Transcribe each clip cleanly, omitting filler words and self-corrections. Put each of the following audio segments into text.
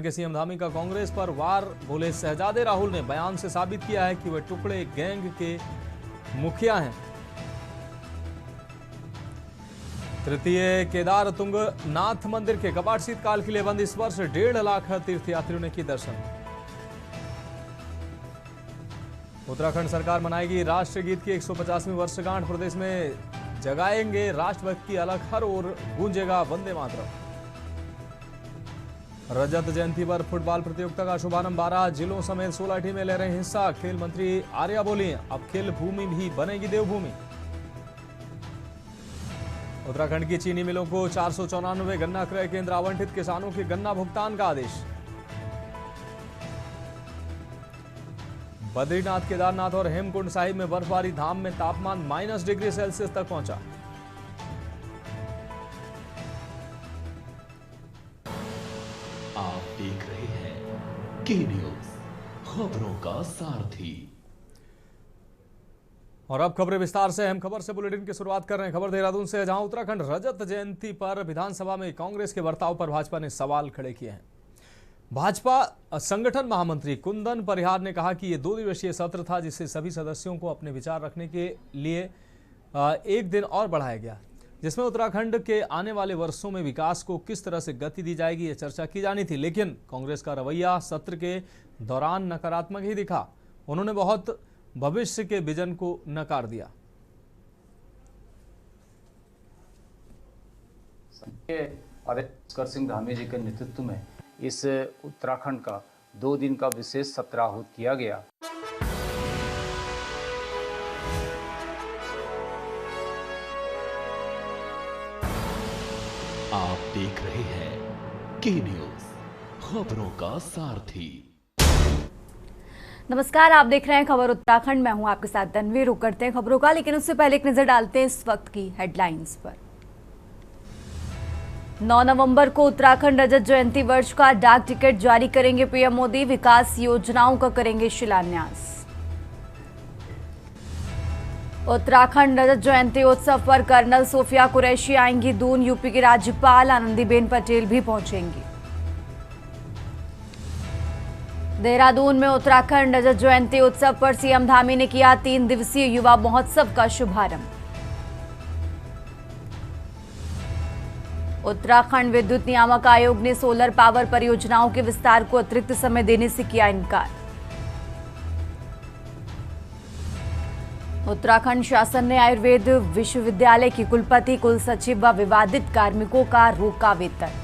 के सीएम धामी का कांग्रेस पर वार, बोले शहजादे राहुल ने बयान से साबित किया है कि वे टुकड़े गैंग के मुखिया हैं। तृतीय केदार तुंगनाथ मंदिर के कपाट शीतकाल के लिए बंद, इस वर्ष 1.5 लाख तीर्थयात्रियों ने की दर्शन। उत्तराखंड सरकार मनाएगी राष्ट्रगीत की 150वीं वर्षगांठ, प्रदेश में जगाएंगे राष्ट्रभक्त की अलग, हर ओर गूंजेगा वंदे मातरम। रजत जयंती पर फुटबॉल प्रतियोगिता का शुभारंभ, 12 जिलों समेत 16 टीमें ले रही हिस्सा। खेल मंत्री आर्या बोली, अब खेल भूमि भी बनेगी देवभूमि। उत्तराखंड की चीनी मिलों को 494 गन्ना क्रय केंद्र आवंटित, किसानों के गन्ना भुगतान का आदेश। बद्रीनाथ, केदारनाथ और हेमकुंड साहिब में बर्फबारी, धाम में तापमान -डिग्री सेल्सियस तक पहुंचा। आप देख रहे हैं के न्यूज, खबरों का सारथी। और अब खबरें विस्तार से। अहम खबर से बुलेटिन की शुरुआत कर रहे हैं। खबर देहरादून से, जहां उत्तराखंड रजत जयंती पर विधानसभा में कांग्रेस के बर्ताव पर भाजपा ने सवाल खड़े किए हैं। भाजपा संगठन महामंत्री कुंदन परिहार ने कहा कि ये 2 दिवसीय सत्र था, जिससे सभी सदस्यों को अपने विचार रखने के लिए 1 दिन और बढ़ाया गया, जिसमें उत्तराखंड के आने वाले वर्षों में विकास को किस तरह से गति दी जाएगी, ये चर्चा की जानी थी। लेकिन कांग्रेस का रवैया सत्र के दौरान नकारात्मक ही दिखा। उन्होंने बहुत भविष्य के विजन को नकार दिया। कर सिंह धामी जी के नेतृत्व में इस उत्तराखंड का 2 दिन का विशेष सत्र आहूत किया गया। आप देख रहे हैं के न्यूज, खबरों का सारथी। नमस्कार, आप देख रहे हैं खबर उत्तराखंड। मैं हूं आपके साथ तन्वी। रुक करते हैं खबरों का, लेकिन उससे पहले एक नजर डालते हैं इस वक्त की हेडलाइंस पर। 9 नवंबर को उत्तराखंड रजत जयंती वर्ष का डाक टिकट जारी करेंगे पीएम मोदी, विकास योजनाओं का करेंगे शिलान्यास। उत्तराखंड रजत जयंती उत्सव पर कर्नल सोफिया कुरैशी आएंगी दून, यूपी की राज्यपाल आनंदीबेन पटेल भी पहुंचेंगी। देहरादून में उत्तराखंड रजत जयंती उत्सव पर सीएम धामी ने किया 3 दिवसीय युवा महोत्सव का शुभारंभ। उत्तराखंड विद्युत नियामक आयोग ने सोलर पावर परियोजनाओं के विस्तार को अतिरिक्त समय देने से किया इनकार। उत्तराखंड शासन ने आयुर्वेद विश्वविद्यालय की कुलपति, कुल सचिव व विवादित कार्मिकों का रोका वेतन।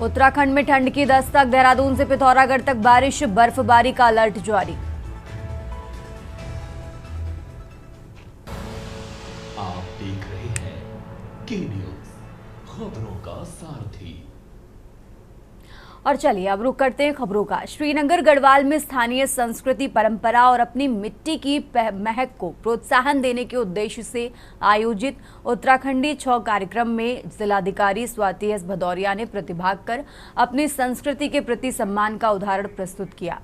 उत्तराखंड में ठंड की दस्तक, देहरादून से पिथौरागढ़ तक बारिश, बर्फबारी का अलर्ट जारी। आप देख रहे हैं के न्यूज, खबरों का सारथी। और चलिए अब रुक करते हैं खबरों का। श्रीनगर गढ़वाल में स्थानीय संस्कृति, परंपरा और अपनी मिट्टी की महक को प्रोत्साहन देने के उद्देश्य से आयोजित उत्तराखंडी छौ कार्यक्रम में जिलाधिकारी स्वाति एस भदौरिया ने प्रतिभाग कर अपनी संस्कृति के प्रति सम्मान का उदाहरण प्रस्तुत किया।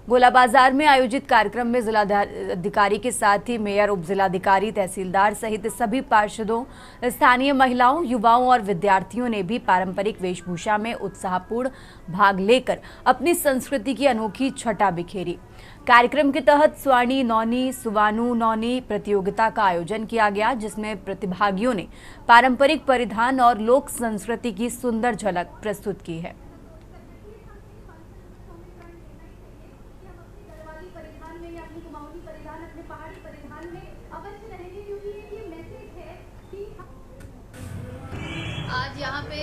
गोला बाजार में आयोजित कार्यक्रम में जिलाधिकारी के साथ ही मेयर, उप जिलाधिकारी, तहसीलदार सहित सभी पार्षदों, स्थानीय महिलाओं, युवाओं और विद्यार्थियों ने भी पारंपरिक वेशभूषा में उत्साहपूर्ण भाग लेकर अपनी संस्कृति की अनोखी छटा बिखेरी। कार्यक्रम के तहत स्वाणी नौनी सुवानु नौनी प्रतियोगिता का आयोजन किया गया, जिसमें प्रतिभागियों ने पारंपरिक परिधान और लोक संस्कृति की सुंदर झलक प्रस्तुत की है। आज यहाँ पे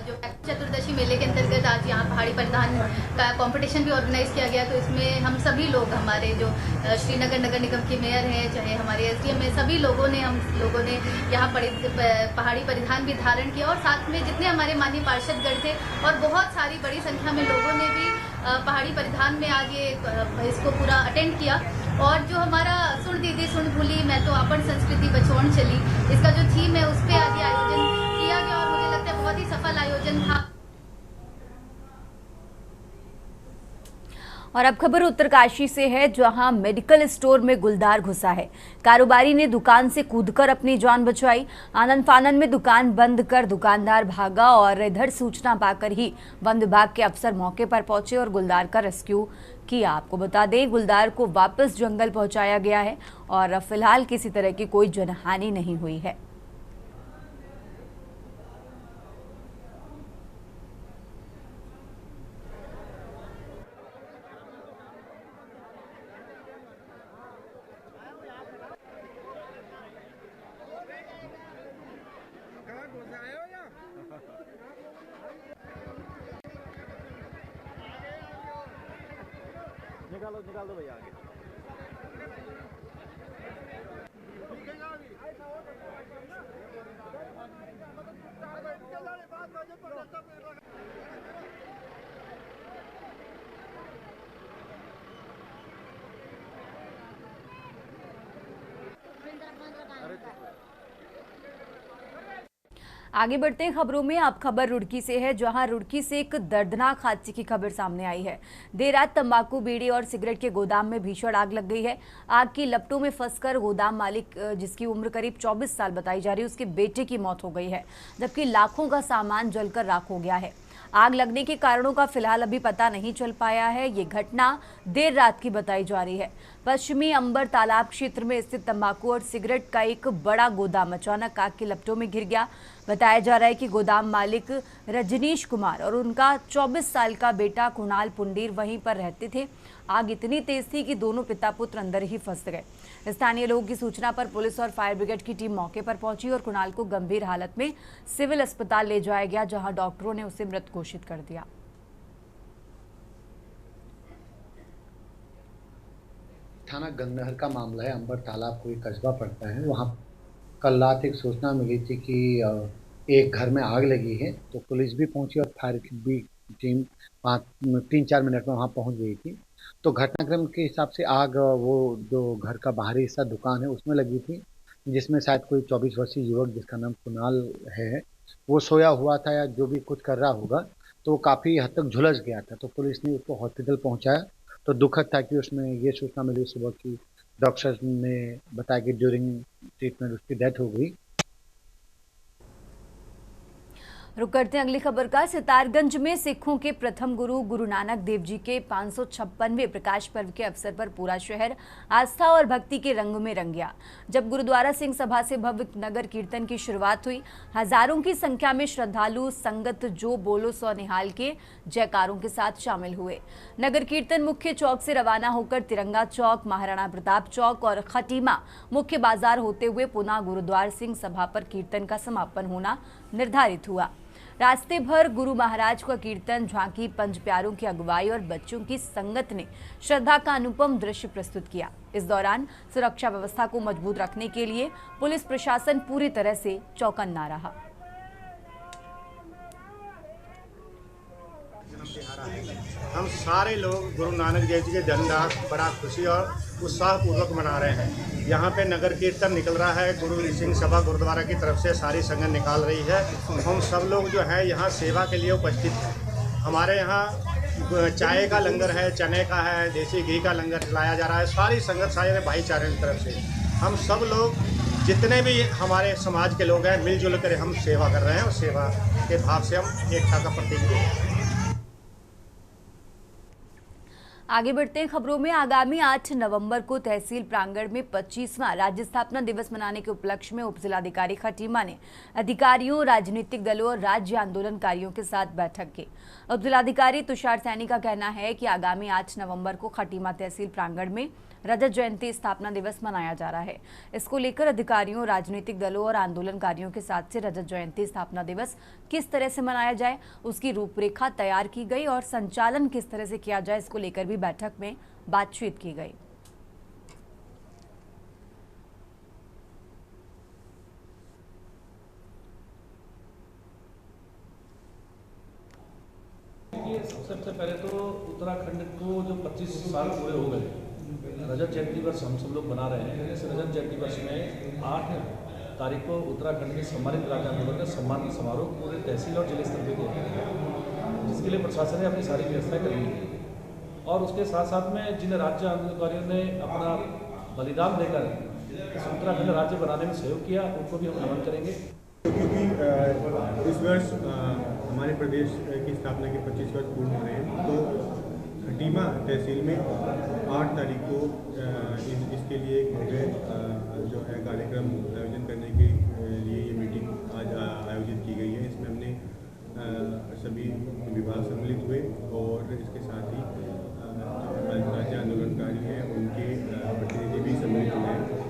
जो चतुर्दशी मेले के अंतर्गत आज यहाँ पहाड़ी परिधान का कंपटीशन भी ऑर्गेनाइज किया गया। तो इसमें हम सभी लोग, हमारे जो श्रीनगर नगर निगम के मेयर हैं, चाहे हमारे एसडीएम में, सभी लोगों ने, हम लोगों ने यहाँ पहाड़ी परिधान भी धारण किया। और साथ में जितने हमारे माननीय पार्षदगण थे और बहुत सारी बड़ी संख्या में लोगों ने भी पहाड़ी परिधान में आज ये इसको पूरा अटेंड किया। और जो हमारा सुन दीदी सुन भूली मैं तो अपन संस्कृति बचौन चली, इसका जो थीम है उस पर आज ये आयोजन किया गया और मुझे लगता है बहुत ही सफल आयोजन था। और अब खबर उत्तरकाशी से है, जहां मेडिकल स्टोर में गुलदार घुसा है। कारोबारी ने दुकान से कूदकर अपनी जान बचाई। आनन फानन में दुकान बंद कर दुकानदार भागा और इधर सूचना पाकर ही वन विभाग के अफसर मौके पर पहुंचे और गुलदार का रेस्क्यू किया। आपको बता दें, गुलदार को वापस जंगल पहुंचाया गया है और फिलहाल किसी तरह की कोई जनहानि नहीं हुई है। निकाल दो भैया आगे। आगे बढ़ते हैं खबरों में। अब खबर रुड़की से है, जहां रुड़की से एक दर्दनाक हादसे की खबर सामने आई है। देर रात तंबाकू, बीड़ी और सिगरेट के गोदाम में भीषण आग लग गई है। आग की लपटों में फंसकर गोदाम मालिक, जिसकी उम्र करीब 24 साल बताई जा रही है, उसके बेटे की मौत हो गई है, जबकि लाखों का सामान जलकर राख हो गया है। आग लगने के कारणों का फिलहाल अभी पता नहीं चल पाया है। ये घटना देर रात की बताई जा रही है। पश्चिमी अंबर तालाब क्षेत्र में स्थित तंबाकू और सिगरेट का एक बड़ा गोदाम अचानक आग की लपटों में घिर गया। बताया जा रहा है कि गोदाम मालिक रजनीश कुमार और उनका 24 साल का बेटा कुणाल पुंडीर वहीं पर रहते थे। आग इतनी तेज थी कि दोनों पिता पुत्र अंदर ही फंस गए। स्थानीय लोगों की सूचना पर पुलिस और फायर ब्रिगेड की टीम मौके पर पहुंची और कुणाल को गंभीर हालत में सिविल अस्पताल ले जाया गया, जहां डॉक्टरों ने उसे मृत घोषित कर दिया। थाना गंगनहर का मामला है। अंबर तालाब कोई कस्बा पड़ता है। वहाँ कल रात एक सूचना मिली थी कि एक घर में आग लगी है, तो पुलिस भी पहुंची और फायर की भी टीम 3-4 मिनट में वहाँ पहुंच गई थी। तो घटनाक्रम के हिसाब से आग वो जो घर का बाहरी हिस्सा दुकान है उसमें लगी थी, जिसमें शायद कोई 24 वर्षीय युवक जिसका नाम कुणाल है वो सोया हुआ था या जो भी कुछ कर रहा होगा, तो वो काफ़ी हद तक झुलस गया था। तो पुलिस ने उसको हॉस्पिटल पहुंचाया। तो दुखद था कि उसमें ये सूचना मिली सुबह की डॉक्टर्स ने बताया कि ड्यूरिंग ट्रीटमेंट उसकी डेथ हो गई। रुक करते हैं अगली खबर का। सितारगंज में सिखों के प्रथम गुरु गुरु नानक देव जी के 556वें प्रकाश पर्व के अवसर पर पूरा शहर आस्था और भक्ति के रंग में रंग गया। जब गुरुद्वारा सिंह सभा से भव्य नगर कीर्तन की शुरुआत हुई, हजारों की संख्या में श्रद्धालु संगत जो बोलो सो निहाल के जयकारों के साथ शामिल हुए। नगर कीर्तन मुख्य चौक से रवाना होकर तिरंगा चौक, महाराणा प्रताप चौक और खटीमा मुख्य बाजार होते हुए पुनः गुरुद्वारा सिंह सभा पर कीर्तन का समापन होना निर्धारित हुआ। रास्ते भर गुरु महाराज का कीर्तन, झांकी, पंच प्यारों की अगुवाई और बच्चों की संगत ने श्रद्धा का अनुपम दृश्य प्रस्तुत किया। इस दौरान सुरक्षा व्यवस्था को मजबूत रखने के लिए पुलिस प्रशासन पूरी तरह से चौकन्ना रहा। हम सारे लोग गुरु नानक देव जी के जन्मदिन बड़ा खुशी और उत्साहपूर्वक मना रहे हैं। यहाँ पे नगर कीर्तन निकल रहा है। गुरु सिंह सभा गुरुद्वारा की तरफ से सारी संगत निकाल रही है। हम सब लोग जो है यहाँ सेवा के लिए उपस्थित हैं। हमारे यहाँ चाय का लंगर है, चने का है, देसी घी का लंगर चलाया जा रहा है। सारी संगत सारे भाईचारे की तरफ से हम सब लोग जितने भी हमारे समाज के लोग हैं मिलजुल कर हम सेवा कर रहे हैं और सेवा के भाव से हम एकता का प्रतीक दे रहे हैं। आगे बढ़ते हैं खबरों में। आगामी 8 नवंबर को तहसील प्रांगण में 25वां राज्य स्थापना दिवस मनाने के उपलक्ष्य में उपजिलाधिकारी खटीमा ने अधिकारियों, राजनीतिक दलों और राज्य आंदोलनकारियों के साथ बैठक की। उपजिलाधिकारी तुषार सैनी का कहना है कि आगामी 8 नवंबर को खटीमा तहसील प्रांगण में रजत जयंती स्थापना दिवस मनाया जा रहा है। इसको लेकर अधिकारियों, राजनीतिक दलों और आंदोलनकारियों के साथ से रजत जयंती स्थापना दिवस किस तरह से मनाया जाए उसकी रूपरेखा तैयार की गई और संचालन किस तरह से किया जाए इसको लेकर भी बैठक में बातचीत की गई। सबसे पहले तो उत्तराखंड को जो 25 साल पूरे हो गए, रजत जयंती वर्ष हम सब लोग बना रहे हैं। इस रजत जयंती वर्ष में 8 तारीख को उत्तराखंड के सम्मानित राज्य आंदोलन का सम्मान समारोह पूरे तहसील और जिले स्तर पर किया, जिसके लिए प्रशासन ने अपनी सारी व्यवस्थाएं कर ली है। और उसके साथ साथ में जिन राज्य आंदोलनकारियों ने अपना बलिदान देकर इस उत्तराखंड राज्य बनाने में सहयोग किया, उनको भी हम नमन करेंगे। क्योंकि इस वर्ष हमारे प्रदेश की स्थापना के 25 वर्ष पूर्ण हो रहे हैं, तो खटीमा तहसील में 8 तारीख को इसके लिए एक भव्य जो है कार्यक्रम आयोजन करने के लिए ये मीटिंग आज आयोजित की गई है। इसमें हमने सभी विभाग सम्मिलित हुए और इसके साथ ही राज्य आंदोलनकारी हैं उनके प्रतिनिधि भी सम्मिलित हुए हैं।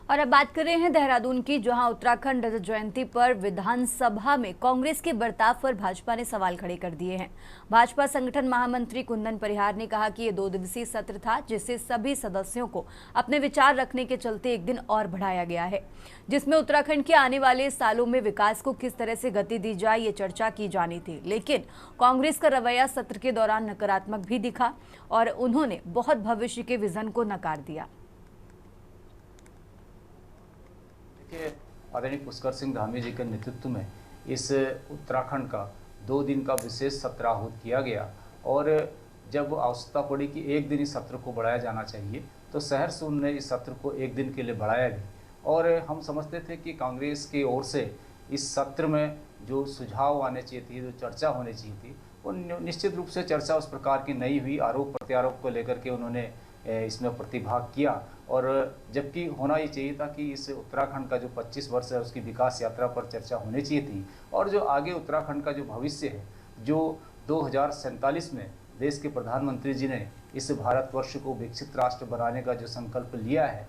और अब बात कर रहे हैं देहरादून की, जहां उत्तराखंड रजत जयंती पर विधानसभा में कांग्रेस के बर्ताव पर भाजपा ने सवाल खड़े कर दिए हैं। भाजपा संगठन महामंत्री कुंदन परिहार ने कहा कि ये 2 दिवसीय सत्र था, जिससे सभी सदस्यों को अपने विचार रखने के चलते एक दिन और बढ़ाया गया है, जिसमें उत्तराखंड के आने वाले सालों में विकास को किस तरह से गति दी जाए ये चर्चा की जानी थी। लेकिन कांग्रेस का रवैया सत्र के दौरान नकारात्मक भी दिखा और उन्होंने बहुत भविष्य के विजन को नकार दिया। आदरणीय पुष्कर सिंह धामी जी के नेतृत्व में इस उत्तराखंड का 2 दिन का विशेष सत्र आहूत किया गया और जब आवश्यकता पड़ी कि एक दिन इस सत्र को बढ़ाया जाना चाहिए तो शहर सून ने इस सत्र को एक दिन के लिए बढ़ाया भी। और हम समझते थे कि कांग्रेस की ओर से इस सत्र में जो सुझाव आने चाहिए थी, जो चर्चा होनी चाहिए थी, वो निश्चित रूप से चर्चा उस प्रकार की नहीं हुई। आरोप प्रत्यारोप को लेकर के उन्होंने इसमें प्रतिभाग किया और जबकि होना ही चाहिए था कि इस उत्तराखंड का जो 25 वर्ष है उसकी विकास यात्रा पर चर्चा होनी चाहिए थी और जो आगे उत्तराखंड का जो भविष्य है, जो 2047 में देश के प्रधानमंत्री जी ने इस भारतवर्ष को विकसित राष्ट्र बनाने का जो संकल्प लिया है।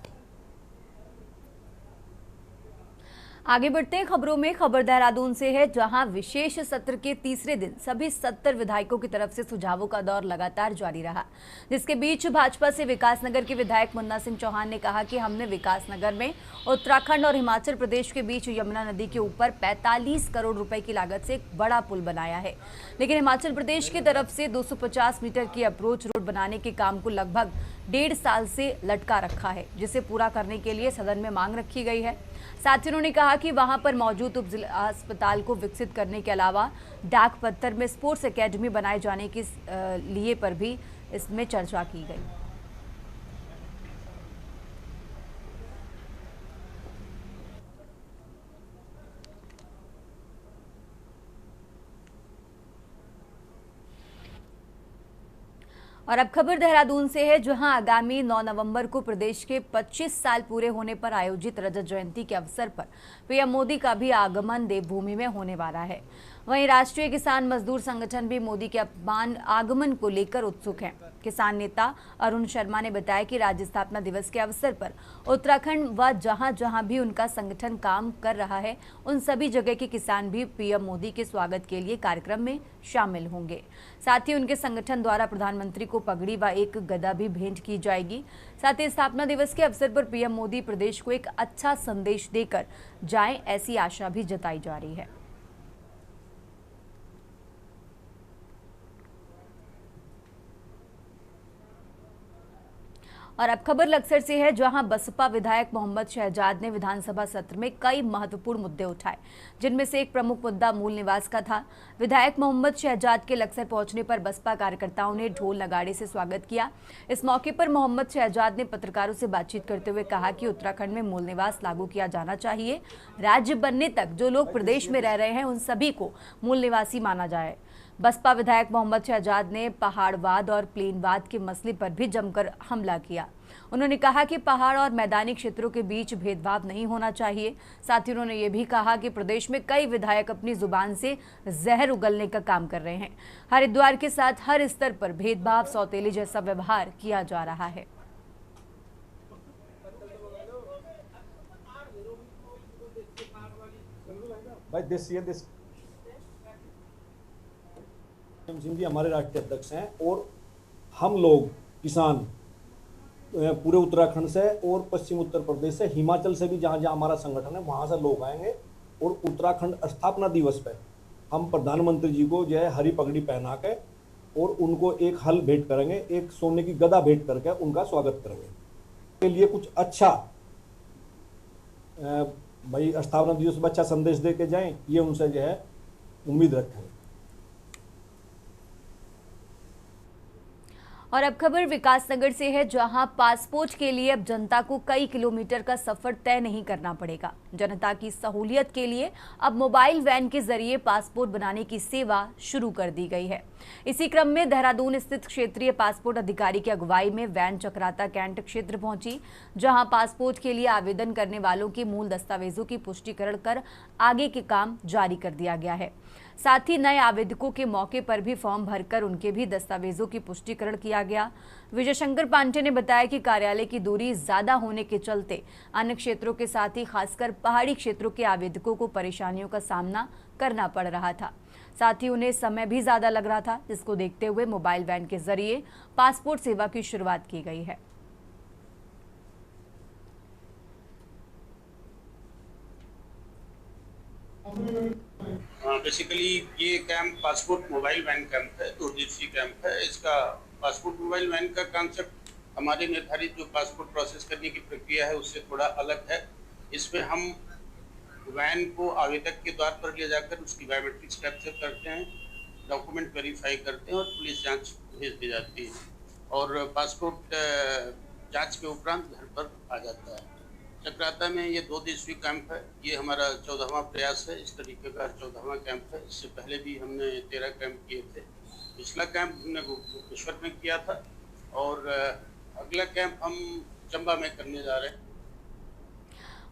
आगे बढ़ते हैं खबरों में। खबर देहरादून से है, जहां विशेष सत्र के तीसरे दिन सभी 70 विधायकों की तरफ से सुझावों का दौर लगातार जारी रहा, जिसके बीच भाजपा से विकासनगर के विधायक मुन्ना सिंह चौहान ने कहा कि हमने विकासनगर में उत्तराखंड और हिमाचल प्रदेश के बीच यमुना नदी के ऊपर 45 करोड़ रुपए की लागत से एक बड़ा पुल बनाया है, लेकिन हिमाचल प्रदेश की तरफ से 250 मीटर की अप्रोच रोड बनाने के काम को लगभग 1.5 साल से लटका रखा है, जिसे पूरा करने के लिए सदन में मांग रखी गई है। साथ ही उन्होंने कहा कि वहां पर मौजूद उप जिला अस्पताल को विकसित करने के अलावा डाक पत्थर में स्पोर्ट्स एकेडमी बनाए जाने के लिए पर भी इसमें चर्चा की गई। और अब खबर देहरादून से है, जहां आगामी 9 नवंबर को प्रदेश के 25 साल पूरे होने पर आयोजित रजत जयंती के अवसर पर पीएम मोदी का भी आगमन देवभूमि में होने वाला है। वहीं राष्ट्रीय किसान मजदूर संगठन भी मोदी के आगमन को लेकर उत्सुक है। किसान नेता अरुण शर्मा ने बताया कि राज्य स्थापना दिवस के अवसर पर उत्तराखंड व जहां जहां भी उनका संगठन काम कर रहा है, उन सभी जगह के किसान भी पीएम मोदी के स्वागत के लिए कार्यक्रम में शामिल होंगे। साथ ही उनके संगठन द्वारा प्रधानमंत्री को पगड़ी व एक गदा भी भेंट की जाएगी। साथ ही स्थापना दिवस के अवसर पर पीएम मोदी प्रदेश को एक अच्छा संदेश देकर जाएं, ऐसी आशा भी जताई जा रही है। और अब खबर लक्सर से है, जहां बसपा विधायक मोहम्मद शहजाद ने विधानसभा सत्र में कई महत्वपूर्ण मुद्दे उठाए, जिनमें से एक प्रमुख मुद्दा मूल निवास का था। विधायक मोहम्मद शहजाद के लक्सर पहुंचने पर बसपा कार्यकर्ताओं ने ढोल नगाड़े से स्वागत किया। इस मौके पर मोहम्मद शहजाद ने पत्रकारों से बातचीत करते हुए कहा कि उत्तराखंड में मूल निवास लागू किया जाना चाहिए। राज्य बनने तक जो लोग प्रदेश में रह रहे हैं उन सभी को मूल निवासी माना जाए। बसपा विधायक मोहम्मद शहजाद ने पहाड़वाद और प्लेनवाद के मसले पर भी जमकर हमला किया। उन्होंने कहा कि पहाड़ और मैदानी क्षेत्रों के बीच भेदभाव नहीं होना चाहिए। साथ ही उन्होंने ये भी कहा कि प्रदेश में कई विधायक अपनी जुबान से जहर उगलने का काम कर रहे हैं। हरिद्वार के साथ हर स्तर पर भेदभाव, सौतेली जैसा व्यवहार किया जा रहा है। सिंह जी हमारे राष्ट्रीय अध्यक्ष हैं और हम लोग किसान पूरे उत्तराखंड से और पश्चिम उत्तर प्रदेश से, हिमाचल से भी जहाँ जहाँ हमारा संगठन है वहाँ से लोग आएंगे और उत्तराखंड स्थापना दिवस पे हम प्रधानमंत्री जी को जो है हरी पगड़ी पहना के और उनको एक हल भेंट करेंगे, एक सोने की गदा भेंट करके उनका स्वागत करेंगे। के लिए कुछ अच्छा भाई स्थापना दिवस पर अच्छा संदेश दे के जाएँ, ये उनसे जो है उम्मीद रखेंगे। और अब खबर विकासनगर से है, जहां पासपोर्ट के लिए अब जनता को कई किलोमीटर का सफर तय नहीं करना पड़ेगा। जनता की सहूलियत के लिए अब मोबाइल वैन के जरिए पासपोर्ट बनाने की सेवा शुरू कर दी गई है। इसी क्रम में देहरादून स्थित क्षेत्रीय पासपोर्ट अधिकारी की अगुवाई में वैन चक्राता कैंट क्षेत्र पहुंची, जहां पासपोर्ट के लिए आवेदन करने वालों के मूल दस्तावेजों की पुष्टिकरण कर आगे के काम जारी कर दिया गया है। साथ ही नए आवेदकों के मौके पर भी फॉर्म भरकर उनके भी दस्तावेजों की पुष्टिकरण किया गया। विजय शंकर पांडे ने बताया कि कार्यालय की दूरी ज्यादा होने के चलते अन्य क्षेत्रों के साथ ही खासकर पहाड़ी क्षेत्रों के आवेदकों को परेशानियों का सामना करना पड़ रहा था। साथ ही उन्हें समय भी ज्यादा लग रहा था, जिसको देखते हुए मोबाइल वैन के जरिए पासपोर्ट सेवा की शुरुआत की गई है। बेसिकली ये camp passport mobile van camp है, 2 दिवसीय कैंप है। इसका पासपोर्ट मोबाइल वैन का कॉन्सेप्ट हमारे निर्धारित जो पासपोर्ट प्रोसेस करने की प्रक्रिया है उससे थोड़ा अलग है। इसमें हम वैन को आवेदक के द्वार पर ले जाकर उसकी बायोमेट्रिक्स कैप्चर करते हैं, डॉक्यूमेंट वेरीफाई करते हैं और पुलिस जांच भेज दी जाती है और पासपोर्ट जांच के उपरांत घर पर आ जाता है। चक्राता में ये 2 दिवसीय कैंप है। ये हमारा 14वां प्रयास है। इस तरीके का 14वां कैंप है। इससे पहले भी हमने 13 कैंप किए थे। पिछला कैंप हमने भुवनेश्वर में किया था और अगला कैंप हम चंबा में करने जा रहे हैं।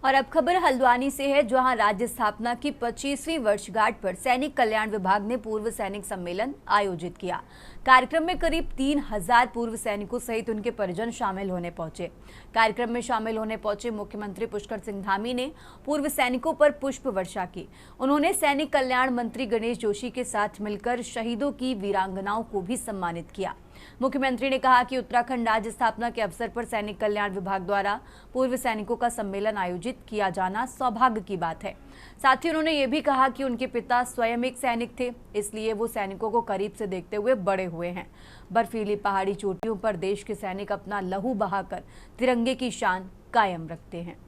और अब खबर हल्द्वानी से है, जहां राज्य स्थापना की 25वीं वर्षगांठ पर सैनिक कल्याण विभाग ने पूर्व सैनिक सम्मेलन आयोजित किया। कार्यक्रम में करीब 3000 पूर्व सैनिकों सहित उनके परिजन शामिल होने पहुंचे। कार्यक्रम में शामिल होने पहुंचे मुख्यमंत्री पुष्कर सिंह धामी ने पूर्व सैनिकों पर पुष्प वर्षा की। उन्होंने सैनिक कल्याण मंत्री गणेश जोशी के साथ मिलकर शहीदों की वीरांगनाओं को भी सम्मानित किया। मुख्यमंत्री ने कहा कि उत्तराखंड राज्य स्थापना के अवसर पर सैनिक कल्याण विभाग द्वारा पूर्व सैनिकों का सम्मेलन आयोजित किया जाना सौभाग्य की बात है। साथ ही उन्होंने ये भी कहा कि उनके पिता स्वयं एक सैनिक थे, इसलिए वो सैनिकों को करीब से देखते हुए बड़े हुए हैं। बर्फीली पहाड़ी चोटियों पर देश के सैनिक अपना लहू बहाकर तिरंगे की शान कायम रखते हैं।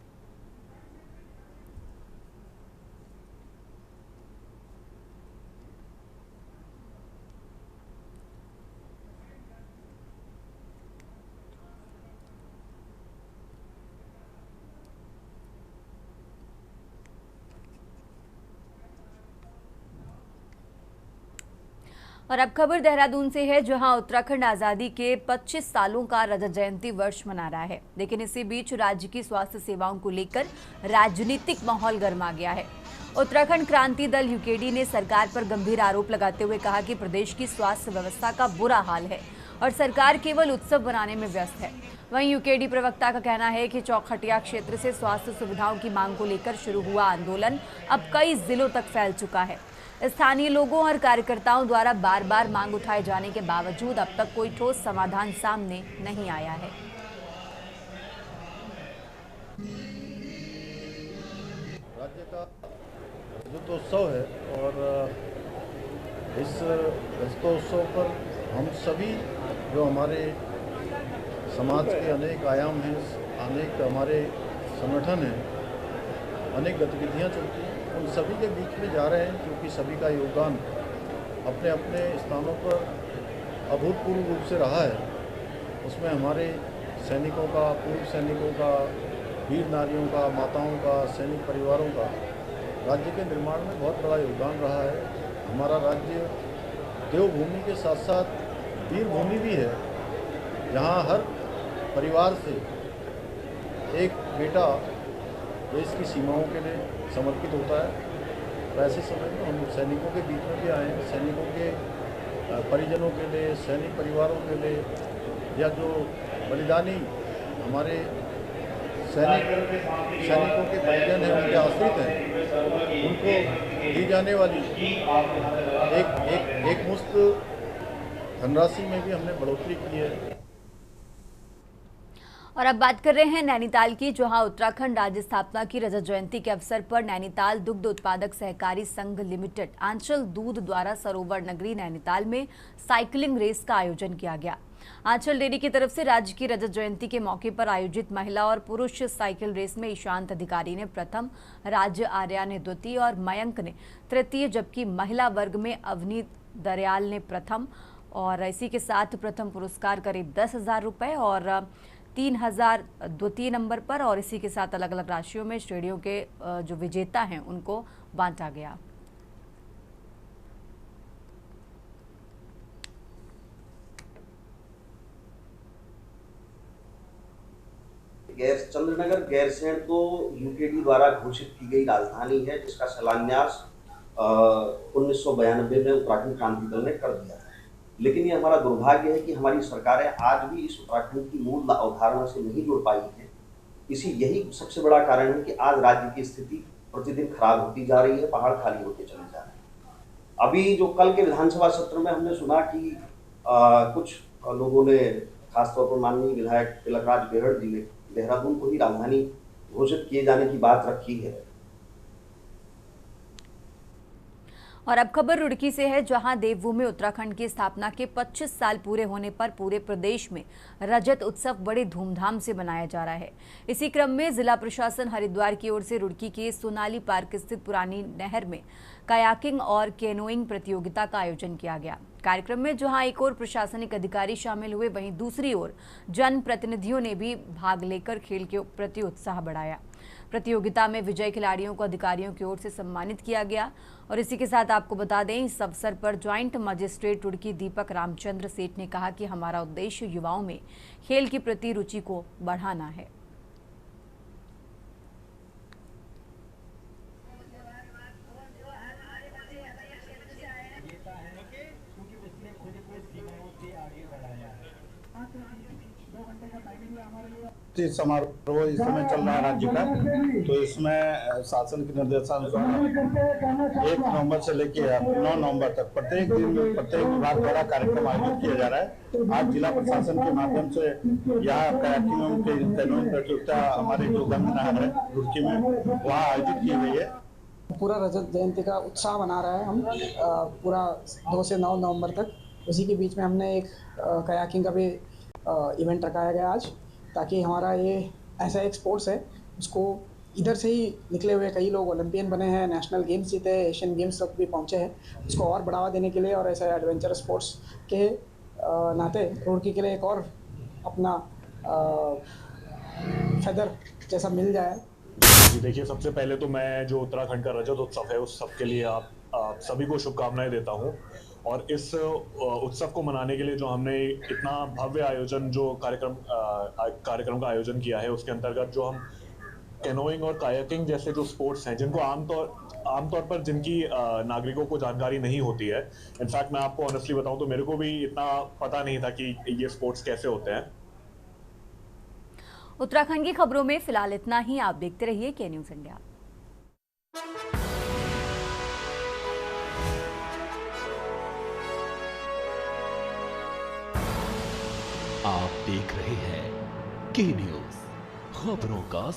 और अब खबर देहरादून से है, जहां उत्तराखंड आजादी के 25 सालों का रजत जयंती वर्ष मना रहा है। लेकिन इसी बीच राज्य की स्वास्थ्य सेवाओं को लेकर राजनीतिक माहौल गर्मा गया है। उत्तराखंड क्रांति दल यूकेडी ने सरकार पर गंभीर आरोप लगाते हुए कहा कि प्रदेश की स्वास्थ्य व्यवस्था का बुरा हाल है और सरकार केवल उत्सव बनाने में व्यस्त है। वहीं यूकेडी प्रवक्ता का कहना है कि चौखटिया क्षेत्र से स्वास्थ्य सुविधाओं की मांग को लेकर शुरू हुआ आंदोलन अब कई जिलों तक फैल चुका है। स्थानीय लोगों और कार्यकर्ताओं द्वारा बार बार मांग उठाए जाने के बावजूद अब तक कोई ठोस समाधान सामने नहीं आया है। राज्य का रजतोत्सव है और इस रजतोत्सव पर हम सभी जो हमारे समाज के अनेक आयाम हैं, अनेक हमारे संगठन हैं, अनेक गतिविधियां चलती हैं, उन सभी के बीच में जा रहे हैं, क्योंकि सभी का योगदान अपने अपने स्थानों पर अभूतपूर्व रूप से रहा है। उसमें हमारे सैनिकों का, पूर्व सैनिकों का, वीर नारियों का, माताओं का, सैनिक परिवारों का राज्य के निर्माण में बहुत बड़ा योगदान रहा है। हमारा राज्य देवभूमि के साथ साथ वीर भूमि भी है, जहाँ हर परिवार से एक बेटा देश की सीमाओं के लिए समर्पित होता है। तो ऐसे समय में हम सैनिकों के बीच में भी आए हैं, सैनिकों के परिजनों के लिए, सैनिक परिवारों के लिए, या जो बलिदानी हमारे सैनिकों के परिजन हैं, उनके आश्रित हैं, उनको दी जाने वाली एक मुश्त धनराशि में भी हमने बढ़ोतरी की है। और अब बात कर रहे हैं नैनीताल की, जहां उत्तराखंड राज्य स्थापना की रजत जयंती के अवसर पर नैनीताल दुग्ध उत्पादक सहकारी संघ लिमिटेड आंचल दूध द्वारा सरोवर नगरी नैनीताल में साइकिलिंग रेस का आयोजन किया गया। आंचल डेयरी की तरफ से राज्य की रजत जयंती के मौके पर आयोजित महिला और पुरुष साइकिल रेस में ईशांत अधिकारी ने प्रथम, राज्य आर्या ने द्वितीय और मयंक ने तृतीय, जबकि महिला वर्ग में अवनीत दरियाल ने प्रथम, और इसी के साथ प्रथम पुरस्कार करीब 10,000 रुपये और 3,000 द्वितीय नंबर पर, और इसी के साथ अलग अलग राशियों में श्रेणियों के जो विजेता हैं उनको बांटा गया। चंद्रनगर गैरसैंण तो यूकेडी द्वारा घोषित की गई राजधानी है, जिसका शिलान्यास 1992 में उत्तराखंड क्रांति दल ने कर दिया था। लेकिन ये हमारा दुर्भाग्य है कि हमारी सरकारें आज भी इस उत्तराखंड की मूल अवधारणा से नहीं जुड़ पाई हैं। यही सबसे बड़ा कारण है कि आज राज्य की स्थिति प्रतिदिन खराब होती जा रही है, पहाड़ खाली होते चले जा रहे हैं। अभी जो कल के विधानसभा सत्र में हमने सुना कि कुछ लोगों ने, खासतौर पर माननीय विधायक तिलकराज बेहड़ जी ने देहरादून को ही राजधानी घोषित किए जाने की बात रखी है। और अब खबर रुड़की से है, जहां देवभूमि उत्तराखंड की स्थापना के 25 साल पूरे होने पर पूरे प्रदेश में रजत उत्सव बड़े धूमधाम से मनाया जा रहा है। इसी क्रम में जिला प्रशासन हरिद्वार की ओर से रुड़की के सोनाली पार्क स्थित पुरानी नहर में कायाकिंग और कैनोइंग प्रतियोगिता का आयोजन किया गया। कार्यक्रम में जहां एक ओर प्रशासनिक अधिकारी शामिल हुए, वहीं दूसरी ओर जनप्रतिनिधियों ने भी भाग लेकर खेल के प्रति उत्साह बढ़ाया। प्रतियोगिता में विजयी खिलाड़ियों को अधिकारियों की ओर से सम्मानित किया गया। और इसी के साथ आपको बता दें, इस अवसर पर ज्वाइंट मजिस्ट्रेट रुड़की दीपक रामचंद्र सेठ ने कहा कि हमारा उद्देश्य युवाओं में खेल के प्रति रुचि को बढ़ाना है। समारोह इस समय चल रहा है राज्य का, तो इसमें शासन के निर्देशानुसार 1 नवंबर से लेकर 9 नवंबर तक प्रत्येक दिन में प्रत्येक विभाग द्वारा कार्यक्रम आयोजित किया जा रहा है। आज जिला प्रशासन के माध्यम से यहाँ कायाकिंग कैनोइंग प्रतियोगिता हमारे जो गंगा नहर है रुड़की में वहाँ आयोजित की गई है। पूरा रजत जयंती का उत्साह बना रहा है हम पूरा 2 से 9 नवंबर तक। उसी के बीच में हमने एक कायाकिंग का भी इवेंट रखाया गया आज, ताकि हमारा ये ऐसा एक स्पोर्ट्स है, उसको इधर से ही निकले हुए कई लोग ओलंपियन बने हैं, नेशनल गेम्स जीते, एशियन गेम्स तक भी पहुंचे हैं, उसको और बढ़ावा देने के लिए और ऐसे एडवेंचर स्पोर्ट्स के नाते रुड़की के लिए एक और अपना फेदर जैसा मिल जाए। जी देखिए, सबसे पहले तो मैं जो उत्तराखंड का रजत उत्सव है उस सब के लिए आप सभी को शुभकामनाएं देता हूं। और इस उत्सव को मनाने के लिए जो हमने इतना भव्य आयोजन जो कार्यक्रम का आयोजन किया है, उसके अंतर्गत जो हम कैनोइंग और कायाकिंग जैसे जो स्पोर्ट्स हैं जिनको आमतौर पर जिनकी नागरिकों को जानकारी नहीं होती है, इनफैक्ट मैं आपको ऑनेस्टली बताऊं तो मेरे को भी इतना पता नहीं था कि ये स्पोर्ट्स कैसे होते हैं। उत्तराखंड की खबरों में फिलहाल इतना ही। आप देखते रहिए के न्यूज़ इंडिया। आप देख रहे हैं के न्यूज़, खबरों का